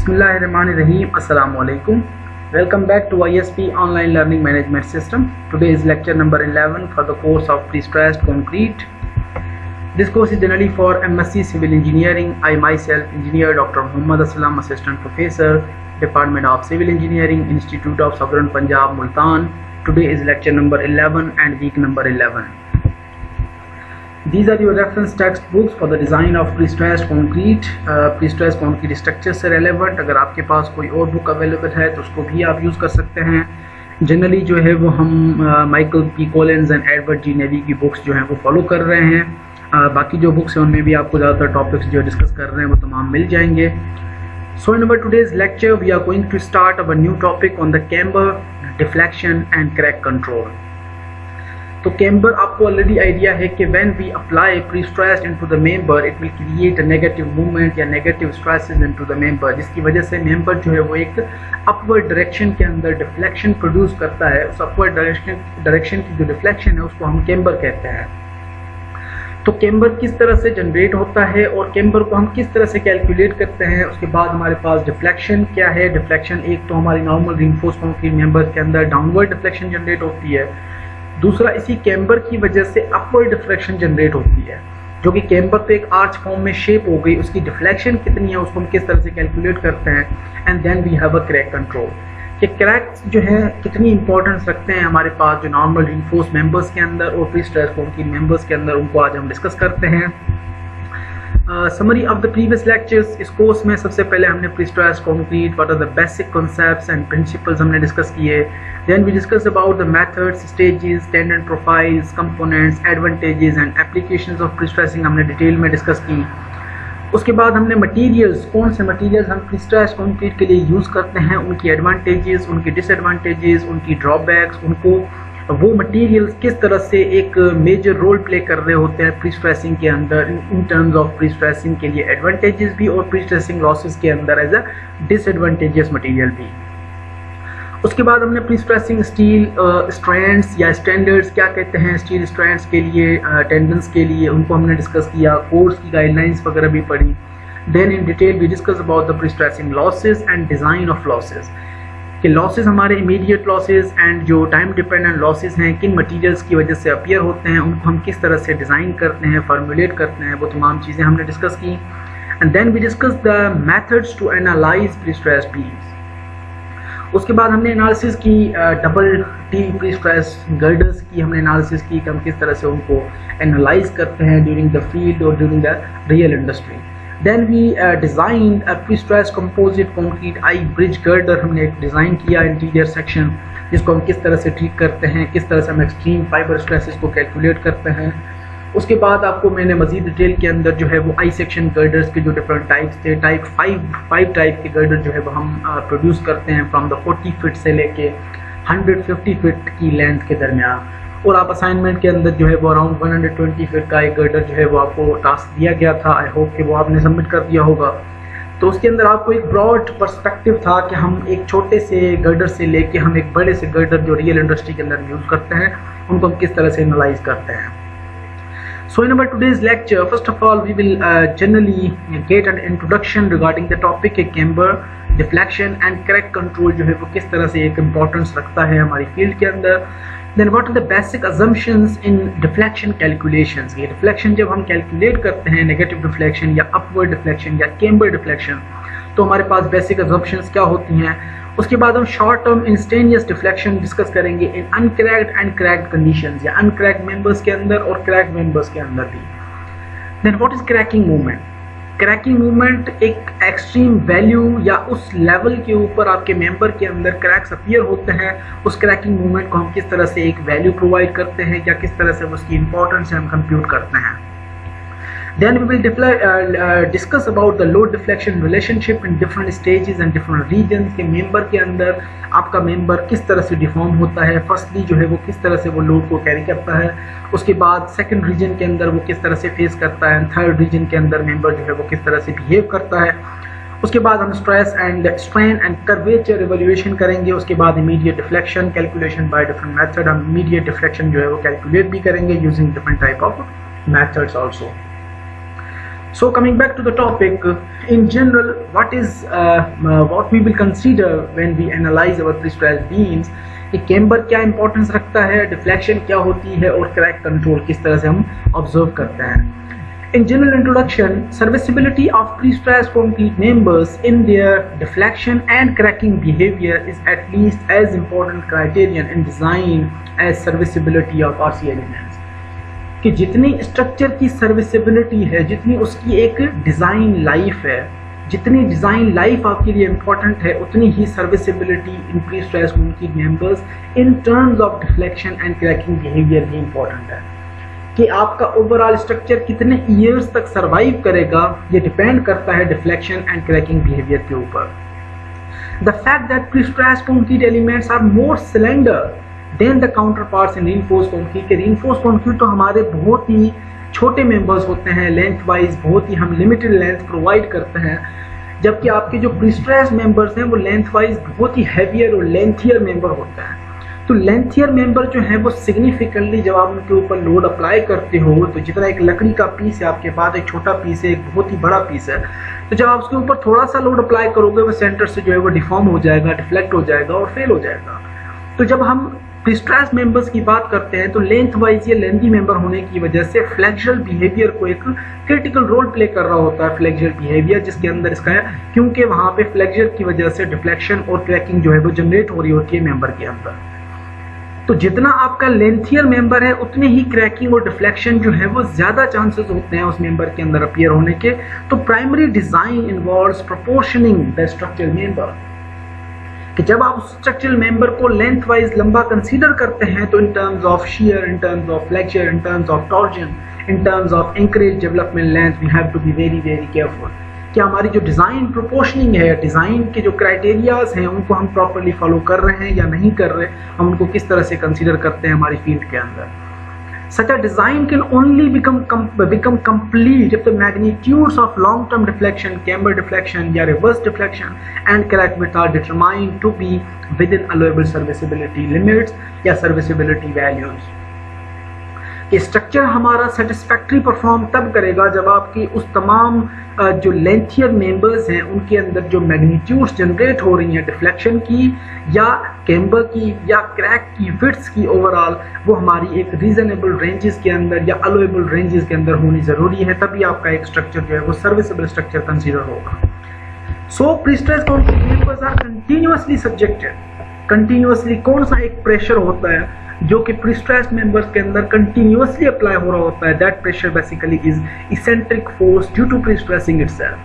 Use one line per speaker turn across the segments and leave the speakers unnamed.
Bismillahirrahmanirrahim. Assalamu alaikum. Welcome back to ISP Online Learning Management System. Today is lecture number 11 for the course of Prestressed Concrete. This course is generally for MSc Civil Engineering. I myself, Engineer Dr. Muhammad Aslam, Assistant Professor, Department of Civil Engineering, Institute of Southern Punjab, Multan. Today is lecture number 11 and week number 11. These are your reference textbooks for the design of prestressed concrete. Prestressed concrete structure से relevant अगर आपके पास कोई और book available है तो उसको भी आप यूज़ कर सकते हैं. जनरली जो है वो हम Michael P Collins and Edward G Nawy की बुक्स जो हैं वो फॉलो कर रहे हैं. बाकी जो बुक्स हैं उनमें भी आपको ज़्यादातर टॉपिक्स जो डिस्कस कर रहे हैं वो तमाम मिल जाएंगे. So in our today's lecture we are going to start our new topic on the camber, deflection and crack control. तो कैम्बर आपको ऑलरेडी आइडिया है कि when we apply prestressed into the member it will create a negative movement या negative stresses into the member, जिसकी वजह से member जो है वो एक अपवर्ड डायरेक्शन के अंदर डिफ्लेक्शन प्रोड्यूस करता है. उस अपवर्ड डायरेक्शन की जो डिफ्लेक्शन है उसको हम कैम्बर कहते हैं. तो कैम्बर किस तरह से जनरेट होता है और कैम्बर को हम किस तरह से कैलकुलेट करते हैं. उसके बाद हमारे पास डिफ्लेक्शन क्या है. डिफ्लेक्शन एक तो हमारी नॉर्मल रिइंफोर्स्ड कंक्रीट मेंबर के अंदर डाउनवर्ड डिफ्लेक्शन जनरेट होती है. दूसरा इसी कैम्बर की वजह से अपवर्ड डिफ्लेक्शन जनरेट होती है, जो कि कैम्बर तो एक आर्च फॉर्म में शेप हो गई. उसकी डिफ्लेक्शन कितनी है उसको हम किस तरह से कैलकुलेट करते हैं. And then we have a crack control. कि क्रैक्स जो है कितनी इंपॉर्टेंस रखते हैं हमारे पास जो नॉर्मल रिइंफोर्स्ड मेंबर्स के अंदर और प्रीस्ट्रेस्ड कंक्रीट मेंबर्स के अंदर, उनको आज हम डिस्कस करते हैं. Summary of the previous lectures. इस कोर्स में सबसे पहले हमने prestressed concrete, what are the basic concepts and principles हमने डिस्कस किए. Then we discuss about the methods, stages, tendon profiles, components, advantages and applications of prestressing हमने detail में discuss की. उसके बाद हमने मटेरियल्स, कौन से मटेरियल्स हम प्रीस्ट्रेस्ड कंक्रीट के लिए यूज़ करते हैं, उनकी एडवांटेजेस, उनकी डिसएडवांटेजेस, उनकी ड्रॉबैक्स, उनको वो मटेरियल्स किस तरह से एक मेजर रोल प्ले कर रहे होते हैं प्रीस्ट्रेसिंग के अंदर इन टर्म्स ऑफ प्रीस्ट्रेसिंग के लिए एडवांटेजेस भी और प्रीस्ट्रेसिंग लॉसेस के अंदर एज अ डिसएडवांटेजेस मटेरियल भी. उसके बाद हमने प्रीस्ट्रेसिंग स्टील स्ट्रैंड्स या स्टैंडर्ड्स क्या कहते हैं स्टील स्ट्रैंड्स के लिए, टेंडेंस के लिए, उनको हमने डिस्कस किया. कोड्स की गाइडलाइंस वगैरह भी पढ़ी. Then in detail we discuss about the prestressing losses and design of losses. कि लॉसेस हमारे इमीडिएट लॉसेस एंड जो टाइम डिपेंडेंट लॉसेस हैं किन मटेरियल्स की वजह से अपीयर होते हैं, उनको हम किस तरह से डिज़ाइन करते हैं, फार्मूलेट करते हैं, वो तमाम चीज़ें हमने डिस्कस की. And then we discuss the methods to analyse prestressed beams. उसके बाद हमने एनालिसिस की डबल टी प्रीस्ट्रेस्ड गर्डर्स की हमने एनालिसिस की कि हम किस तरह से उनको एनालाइज करते हैं ड्यूरिंग द फील्ड और during the real industry. Then we designed a pre-stressed composite concrete I bridge girder. हमने एक डिज़ाइन किया इंटीरियर सेक्शन जिसको हम किस तरह से ट्रीट करते हैं, किस तरह से हम एक्सट्रीम फाइबर स्ट्रेसेस को कैलकुलेट करते हैं. उसके बाद आपको मैंने मजीद डिटेल के अंदर जो है वो आई सेक्शन गर्डर्स के जो डिफरेंट टाइप्स थे, टाइप 5 टाइप के गर्डर जो है वो हम प्रोड्यूस करते हैं फ्रॉम द 40 फीट से लेके 150 फीट की लेंथ के दरमियान. और आप असाइनमेंट के अंदर जो है वो अराउंड 120 फीट का एक गर्डर जो है वो आपको टास्क दिया गया था. आई होप कि वो आपने सबमिट कर दिया होगा. तो उसके अंदर आपको एक ब्रॉड पर्सपेक्टिव था कि हम एक छोटे से गर्डर से लेके हम एक बड़े से गर्डर जो रियल इंडस्ट्री के अंदर यूज़ करते हैं उनको हम किस तरह से एनालाइज करते हैं. So in our today's lecture, first of all, we will generally get an introduction regarding the topic camber, deflection and crack control जो है वो किस तरह से एक importance रखता है हमारी फील्ड के अंदर. Then what are the basic assumptions in deflection calculations. ये deflection जब हम कैलकुलेट करते हैं, नेगेटिव डिफ्लेक्शन या अपवर्ड डिफ्लेक्शन या कैम्बर डिफ्लेक्शन, तो हमारे पास बेसिक assumptions क्या होती हैं. उसके बाद हम short term instantaneous deflection discuss करेंगे इन अनक्रैक्ड एंड क्रैक्ड कंडीशंस, या अनक्रैक्ड मेंबर्स के अंदर और क्रैक्ड मेंबर्स के अंदर भी. Then what is cracking movement. Cracking movement एक एक्सट्रीम वैल्यू या उस लेवल के ऊपर आपके मेंबर के अंदर क्रैक्स अपीयर होते हैं, उस क्रैकिंग मूवमेंट को हम किस तरह से एक वैल्यू प्रोवाइड करते हैं या किस तरह से उसकी इंपॉर्टेंस हम कंप्यूट करते हैं. Then we will discuss about the load deflection relationship in different stages and different regions. के मेंबर के अंदर आपका मेंबर किस तरह से डिफॉर्म होता है, फर्स्टली जो है वो किस तरह से वो लोड को कैरी करता है, उसके बाद सेकंड रीजन के अंदर वो किस तरह से फेस करता है, थर्ड रीजन के अंदर मेंबर जो है वो किस तरह से बिहेव करता है. उसके बाद हम stress and strain and curvature evaluation करेंगे. उसके बाद immediate deflection calculation by different method. हम इमीडिएट डिफ्लेक्शन जो है वो कैलकुलेट भी करेंगे using different type of methods also. So coming back to the topic, in general, what we will consider when we analyze our pre-stressed beams, कि camber क्या importance रखता है, डिफ्लेक्शन क्या होती है और क्रैक कंट्रोल किस तरह से हम ऑब्जर्व करते हैं. In general introduction, serviceability of pre-stressed concrete members in their deflection and cracking behavior is at least as important criterion in design as serviceability of RC elements. कि जितनी स्ट्रक्चर की serviceability है, जितनी उसकी एक डिज़ाइन लाइफ है, जितनी design life आपके लिए इम्पॉर्टेंट है, उतनी ही serviceability in prestressed concrete members in terms of deflection and cracking behaviour भी इम्पॉर्टेंट है. कि आपका ओवरऑल स्ट्रक्चर कितने ईयर्स तक सर्वाइव करेगा, ये डिपेंड करता है डिफ्लेक्शन एंड क्रैकिंग बिहेवियर के ऊपर. The fact that prestressed concrete elements are more slender than the counterparts in reinforced concrete, के रीइंफोर्स्ड कंक्रीट तो हमारे बहुत ही छोटे मेंबर्स होते हैं, लेंथ वाइज बहुत ही हम लिमिटेड लेंथ प्रोवाइड करते हैं, जबकि आपके जो प्री-स्ट्रेस्ड मेंबर्स हैं वो लेंथ वाइज बहुत ही हैवियर और लेंथियर मेंबर होते हैं. तो लेंथियर मेंबर जो है वो सिग्निफिकेंटली जब आप उनके ऊपर लोड अप्लाई करते हो, तो जितना एक लकड़ी का पीस है आपके पास, एक छोटा पीस है, एक बहुत ही बड़ा पीस है, तो जब आप उसके ऊपर थोड़ा सा लोड अप्लाई करोगे वो सेंटर से जो है वो डिफॉर्म हो जाएगा, डिफ्लेक्ट हो जाएगा और फेल हो जाएगा. तो जब हम प्री-स्ट्रेस्ड मेंबर्स की बात करते हैं तो लेंथ वाइज ये लेंथी मेंबर होने की वजह से फ्लेक्सुरल बिहेवियर को एक क्रिटिकल रोल प्ले कर रहा होता है. फ्लेक्सुरल बिहेवियर जिसके अंदर इसका है, क्योंकि वहां पे फ्लेक्सुरल की वजह से डिफ्लेक्शन और क्रैकिंग जो है वो जनरेट हो रही होती है मेंबर के अंदर. तो जितना आपका लेंथियर मेंबर है उतनी ही क्रैकिंग और डिफ्लेक्शन जो है वो ज्यादा चांसेस होते हैं उस मेंबर के अंदर अपीयर होने के. तो primary design involves proportioning the structural member, कि जब आप स्ट्रक्चरल मेंबर को लेंथ वाइज लंबा कंसीडर करते हैं तो in terms of shear, in terms of flexure, in terms of torsion, in terms of anchorage development length, we have to be very very careful कि हमारी जो डिजाइन प्रोपोर्शनिंग है, design के जो क्राइटेरियाज हैं उनको हम प्रॉपर्ली फॉलो कर रहे हैं या नहीं कर रहे, हम उनको किस तरह से कंसीडर करते हैं हमारी फील्ड के अंदर. Such a design can only become complete if the magnitudes of long-term deflection, camber deflection या reverse deflection and crack width are determined to be within allowable serviceability limits या serviceability values. कि structure हमारा satisfactory perform तब करेगा जब आपकी उस तमाम जो लेंथियर मेंबर्स हैं उनके अंदर जो मैग्नीट्यूड्स जनरेट हो रही हैं डिफ्लेक्शन की या कैम्बर की या क्रैक की विड्थ्स की ओवरऑल, वो हमारी एक रीजनेबल रेंजेस के अंदर या अलोएबल रेंजेस के अंदर होनी ज़रूरी है, तभी आपका एक स्ट्रक्चर जो है वो सर्विसेबल स्ट्रक्चर कंसीडर होगा. So prestressed concrete members are continuously subjected, continuously कौन सा एक प्रेशर होता है जो कि प्री-स्ट्रेस्ड मेंबर्स के अंदर कंटिन्यूअसली अप्लाई हो रहा होता है, that pressure basically is eccentric force due to prestressing itself.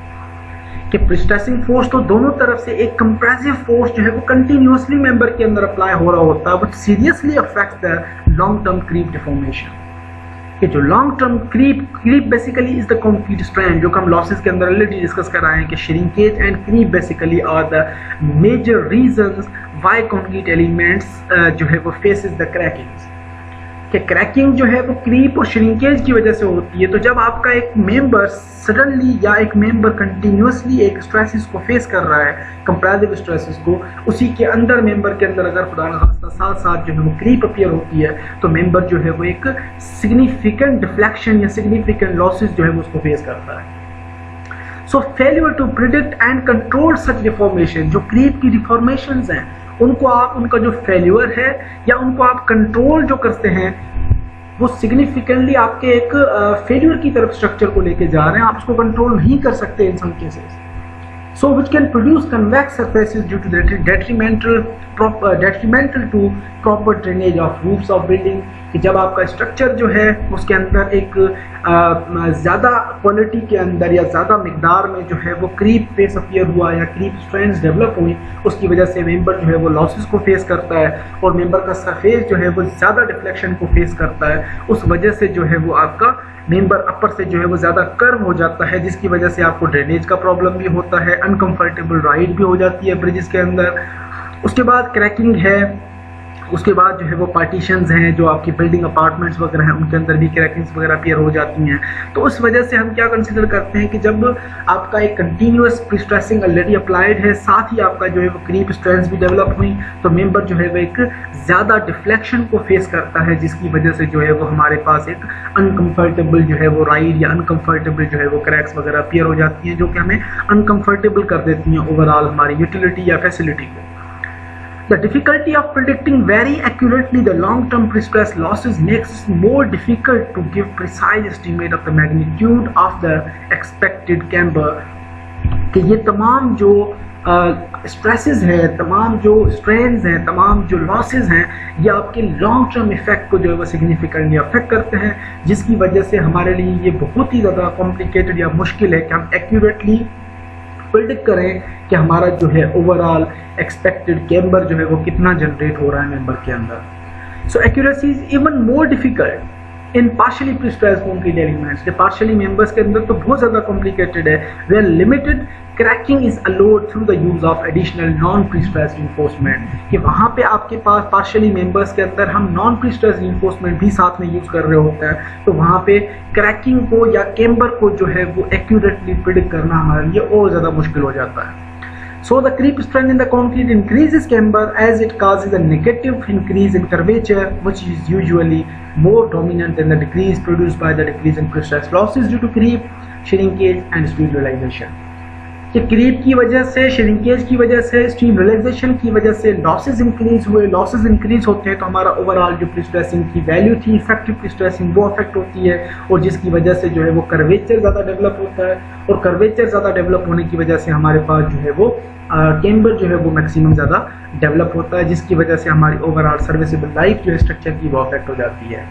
कि प्री-स्ट्रेसिंग फोर्स तो दोनों तरफ से एक कंप्रेसिव फोर्स जो है वो कंटिन्यूअसली मेंबर के अंदर अप्लाई हो रहा होता है, which seriously affects the long term creep deformation. कि जो long term creep basically is the concrete strand, जो हम लॉसेस के अंदर ऑलरेडी डिस्कस कर रहे हैं कि shrinkage and creep basically are the major reasons why concrete elements जो है वो फेसेस द क्रैकिंग्स. कि क्रैकिंग जो है वो क्रीप और श्रिंकेज की वजह से होती है. तो जब आपका एक मेंबर सडनली या एक मेंबर कंटिन्यूअसली एक स्ट्रेसेस को फेस कर रहा है, कंप्रेसिव स्ट्रेसेस को, उसी के अंदर मेंबर के अंदर अगर खुदा न खास्ता साथ साथ जो है वो क्रीप अपीयर होती है तो मेंबर जो है वो एक सिग्निफिकेंट डिफ्लेक्शन या सिग्निफिकेंट लॉसेस जो है वो उसको फेस करता है. So failure to predict and control such deformation, जो क्रीप की डिफॉर्मेशंस हैं उनको आप, उनका जो फेल्यूर है या उनको आप कंट्रोल जो करते हैं वो सिग्निफिकेंटली आपके एक फेल्यूर की तरफ स्ट्रक्चर को लेके जा रहे हैं, आप उसको कंट्रोल नहीं कर सकते in some cases. So which can produce convex surfaces due to the detrimental to proper drainage of roofs of building. कि जब आपका स्ट्रक्चर जो है उसके अंदर एक ज़्यादा क्वालिटी के अंदर या ज़्यादा मिकदार में जो है वो क्रीप फेस अपीयर हुआ या क्रीप स्ट्रेंड्स डेवलप हुई, उसकी वजह से मेंबर जो है वो लॉसेस को फेस करता है और मेंबर का सरफेस जो है वो ज़्यादा डिफ्लेक्शन को फेस करता है. उस वजह से जो है वो आपका मेंबर अपर से जो है वो ज़्यादा कर्व हो जाता है, जिसकी वजह से आपको ड्रेनेज का प्रॉब्लम भी होता है, अनकंफर्टेबल राइड भी हो जाती है ब्रिजेस के अंदर. उसके बाद क्रैकिंग है, उसके बाद जो है वो पार्टीशंस हैं, जो आपकी बिल्डिंग अपार्टमेंट्स वगैरह हैं, उनके अंदर भी क्रैकिंग्स वगैरह अपीयर हो जाती हैं। तो उस वजह से हम क्या कंसिडर करते हैं कि जब आपका एक कंटिन्यूअस प्रीस्ट्रेसिंग ऑलरेडी अप्लाइड है, साथ ही आपका जो है वो क्रीप स्ट्रेंथ्स भी डेवलप हुई, तो मेंबर जो है वो एक ज़्यादा डिफ्लेक्शन को फेस करता है, जिसकी वजह से जो है वो हमारे पास एक अनकम्फर्टेबल जो है वो राइड या अनकम्फर्टेबल जो है वो क्रैक्स वगैरह अपीयर हो जाती हैं, जो कि हमें अनकम्फर्टेबल कर देती हैं ओवरऑल हमारी यूटिलिटी या फैसिलिटी को। The difficulty of predicting very accurately the long-term pre-stress losses makes it more difficult to give precise estimate of the magnitude of the expected camber। कि ये तमाम जो स्ट्रेसेस हैं, तमाम जो स्ट्रेन्स हैं, तमाम जो लॉसेस हैं, ये आपके लॉन्ग टर्म इफेक्ट को जो है वो सिग्निफिकेंटली अफेक्ट करते हैं, जिसकी वजह से हमारे लिए ये बहुत ही ज़्यादा कॉम्प्लिकेटेड या मुश्किल है कि हम एक्यूरेटली प्रिडिक्ट करें कि हमारा जो है ओवरऑल एक्सपेक्टेड कैम्बर जो है वो कितना जनरेट हो रहा है मेंबर के अंदर। So accuracy is even more difficult in partially prestressed concrete elements. के पार्शियली मेंबर्स के अंदर तो बहुत ज़्यादा कॉम्प्लिकेटेड है, where limited cracking is allowed through the use of additional non prestressed reinforcement. कि वहाँ पे आपके पास पार्शियली मेंबर्स के अंदर हम नॉन प्रीस्ट्रेस्ड रिइंफोर्समेंट भी साथ में यूज कर रहे होते हैं, तो वहाँ पे क्रैकिंग को या कैम्बर को जो है वो एक्यूरेटली प्रिडिक्ट करना हमारे लिए और ज़्यादा मुश्किल हो जाता है। So the creep strength in the concrete increases camber as it causes a negative increase in curvature, which is usually more dominant than the decrease produced by the decrease in pre-stress losses due to creep, shrinkage and stream realization। कि creep की वजह से, shrinkage की वजह से, stream relaxation की वजह से लॉसेज इंक्रीज हुए, लॉसेज इंक्रीज होते हैं तो हमारा ओवरऑल जो प्रीस्ट्रेसिंग की वैल्यू थी, इफेक्टिव प्रीस्ट्रेसिंग, वो अफेक्ट होती है, और जिसकी वजह से जो है वो कर्वेचर ज़्यादा डेवलप होता है, और कर्वेचर ज़्यादा डेवलप होने की वजह से हमारे पास जो है वो कैम्बर जो है वो मैक्सिमम ज़्यादा डेवलप होता है, जिसकी वजह से हमारी ओवरऑल सर्विसेबल लाइफ जो है स्ट्रक्चर की वो अफेक्ट हो जाती है।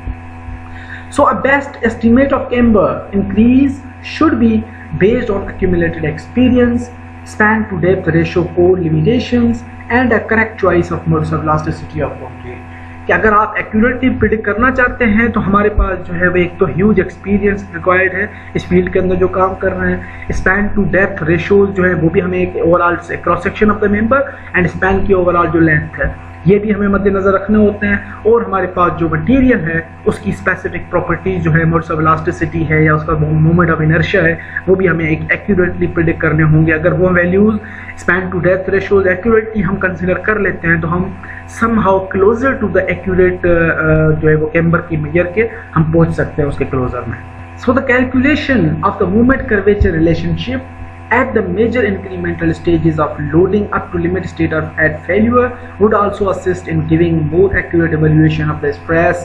So a best estimate of camber increase should be based on accumulated experience, span to depth ratio core limitations and a correct choice of modus of elasticity of concrete। कि अगर आप accurately predict करना चाहते हैं तो हमारे पास जो है वो एक तो ह्यूज एक्सपीरियंस रिक्वायर्ड है इस फील्ड के अंदर जो काम कर रहे हैं, स्पैन टू डेप्थ रेशियोज जो है वो भी हमें एक overall cross section of the member and span की ओवरऑल जो लेंथ है ये भी हमें मद्देनजर रखने होते हैं, और हमारे पास जो मटेरियल है उसकी स्पेसिफिक प्रॉपर्टीज जो है, मोड्स ऑफ इलास्टिसिटी है या उसका मोमेंट ऑफ इनर्शिया है, वो भी हमें एक एक्यूरेटली प्रिडिक्ट करने होंगे। अगर वो values span to depth ratios accurately हम कंसिडर कर लेते हैं तो हम somehow closer to the accurate जो है वो कैम्बर की मेजर के हम पहुंच सकते हैं उसके क्लोजर में। So the calculation of the movement curvature relationship at the major incremental stages of loading up to limit state of at failure would also assist in giving more accurate evaluation of the stress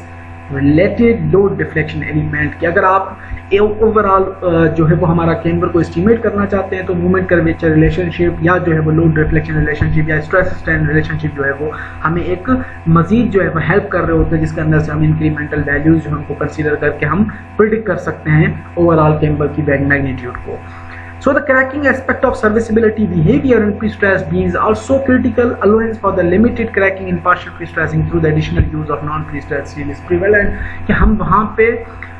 related load deflection element। कि अगर आप overall जो है वो हमारा camber को estimate करना चाहते हैं तो मूवमेंट कर्वेचर रिलेशनशिप या जो है वो लोड रिफ्लेक्शन रिलेशनशिप या स्ट्रेस स्ट्रेन रिलेशनशिप जो है वो हमें एक मजीद जो है वो हेल्प कर रहे होते हैं, जिसके अंदर से हम इंक्रीमेंटल वैल्यूज जो हमको कंसीडर करके हम प्रिडिक्ट कर सकते हैं ओवरऑल कैम्बर की मैग्नीट्यूड को। So the cracking aspect of serviceability behavior in pre-stressed beams also critical. Allowance for the limited cracking in partial pre-stressing through the additional use of non-pre-stressed steel is prevalent। कि हम वहाँ पे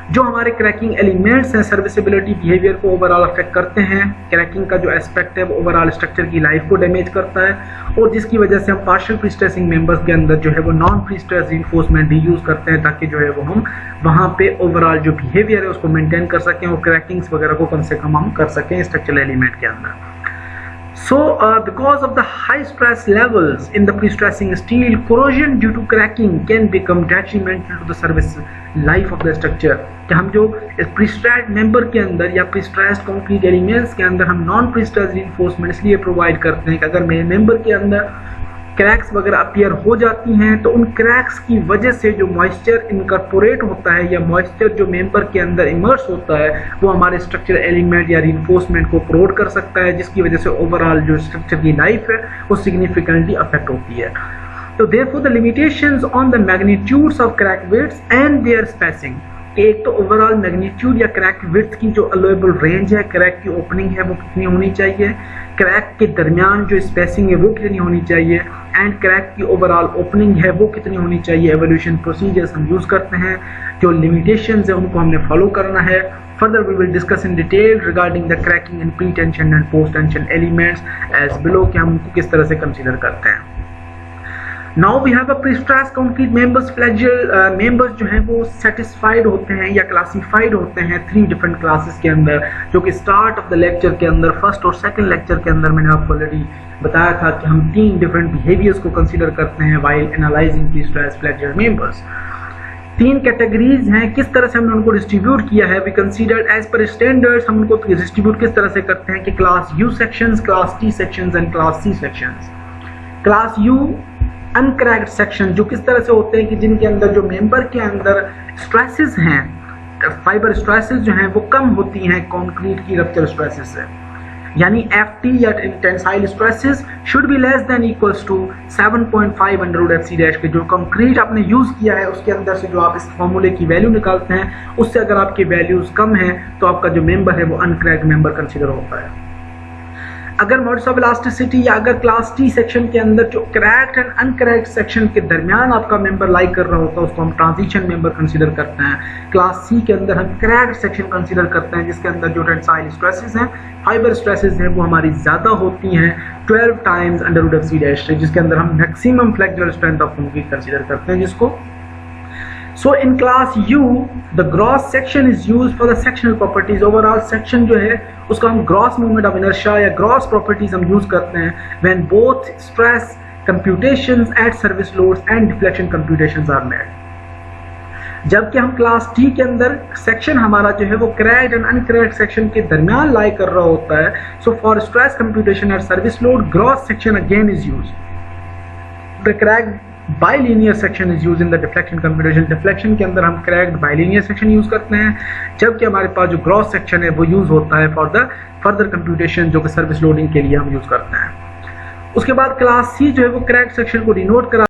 जो हमारे cracking elements हैं serviceability behaviour को overall affect करते हैं, क्रैकिंग का जो एस्पेक्ट है वो ओवरऑल स्ट्रक्चर की लाइफ को डैमेज करता है, और जिसकी वजह से हम पार्शियल प्रीस्ट्रेसिंग मेंबर्स के अंदर जो है वो नॉन प्रीस्ट्रेस रिइंफोर्समेंट भी यूज़ करते हैं ताकि जो है वो हम वहाँ पे ओवरऑल जो बिहेवियर है उसको मेंटेन कर सकें और क्रैकिंग्स वगैरह को कम से कम हम कर सकें स्ट्रक्चरल एलिमेंट के अंदर। So because of the high stress levels in the pre-stressing steel, corrosion due to cracking can become detrimental to the service life of the structure। कि हम जो pre-stressed member के अंदर या pre-stressed concrete elements के अंदर हम non pre-stressed reinforcement इसलिए प्रोवाइड करते हैं कि अगर मेरे member के अंदर क्रैक्स वगैरह अपीयर हो जाती हैं तो उन क्रैक्स की वजह से जो मॉइस्चर इनकॉर्पोरेट होता है या मॉइस्चर जो मेंबर के अंदर इमर्स होता है वो हमारे स्ट्रक्चर एलिमेंट या रिइंफोर्समेंट को करोड कर सकता है, जिसकी वजह से ओवरऑल जो स्ट्रक्चर की लाइफ है वो सिग्निफिकेंटली अफेक्ट होती है। तो therefore the limitations on the magnitudes of crack widths and their spacing, एक तो ओवरऑल मैग्नीट्यूड या क्रैक विड्थ की जो अलाउएबल रेंज है, क्रैक की ओपनिंग है वो कितनी होनी चाहिए, क्रैक के दरमियान जो स्पेसिंग है वो कितनी होनी चाहिए, एंड क्रैक की ओवरऑल ओपनिंग है वो कितनी होनी चाहिए। एवोल्यूशन प्रोसीजर्स हम यूज करते हैं, जो लिमिटेशंस है उनको हमने फॉलो करना है। Further we will discuss in detail regarding the cracking in pre tension and post tension elements as below कि हम उनको किस तरह से कंसीडर करते हैं। Now we have a prestress concrete members flexure members जो हैं वो सेटिस्फाइड होते हैं या क्लासिफाइड होते हैं 3 डिफरेंट क्लासेस के अंदर, जो कि स्टार्ट ऑफ द लेक्चर के अंदर फर्स्ट और सेकंड लेक्चर के अंदर मैंने आपको ऑलरेडी बताया था कि हम 3 डिफरेंट बिहेवियर्स को कंसीडर करते हैं while analysing prestress flexure members. 3 categories हैं, किस तरह से हमने उनको डिस्ट्रीब्यूट किया है, we considered as per standards. हम उनको डिस्ट्रीब्यूट किस तरह से करते हैं कि class U sections, class T sections and class C sections. Class U uncracked section जो किस तरह से होते हैं कि जिनके अंदर जो मेंबर के अंदर स्ट्रेसेस हैं, फाइबर स्ट्रेसेस जो हैं वो कम होती हैं कंक्रीट की रप्चर स्ट्रेसेस से, यानी FT या tensile stresses should be less than equals to 7.5 under root FC dash के जो कंक्रीट आपने यूज किया है उसके अंदर से जो आप इस फॉर्मूले की वैल्यू निकालते हैं उससे अगर आपकी वैल्यूज कम है तो आपका जो मेंबर है वो अनक्रैक्ड मेंबर कंसीडर होता है। अगर मॉडुलस ऑफ इलास्टिसिटी या अगर क्लास टी सेक्शन के अंदर जो क्रैक्ड एंड अनक्रैक्ड सेक्शन के दरमियान आपका मेंबर लाई कर रहा होता है उसको हम ट्रांजिशन मेंबर कंसीडर करते हैं। क्लास सी के अंदर हम क्रैक्ड सेक्शन कंसीडर करते हैं जिसके अंदर जो टेंसाइल स्ट्रेसेस हैं, फाइबर स्ट्रेसेस हैं वो हमारी ज़्यादा होती हैं 12 times under root FC dash से, जिसके अंदर हम maximum flexural strength of concrete consider करते हैं जिसको। So in class U, the gross section is used for the sectional properties. Overall section जो है उसका हम gross moment of inertia या gross properties हम use करते हैं when both stress computations at service loads and deflection computations are made. जबकि हम क्लास टी के अंदर सेक्शन हमारा जो है वो क्रैक्ड एंड अनक्रैक्ड सेक्शन के दरमियान लाई कर रहा होता है। So for stress computation at service load gross section again is used. The cracked bilinear section is use in the deflection computation. Deflection के अंदर हम क्रैक्ड बाइलिनियर सेक्शन यूज करते हैं, जबकि हमारे पास जो ग्रॉस सेक्शन है वो यूज होता है फॉर द फर्दर कंप्यूटेशन जो कि सर्विस लोडिंग के लिए हम यूज करते हैं। उसके बाद क्लास सी जो है वो क्रैक्ड सेक्शन को डिनोट करा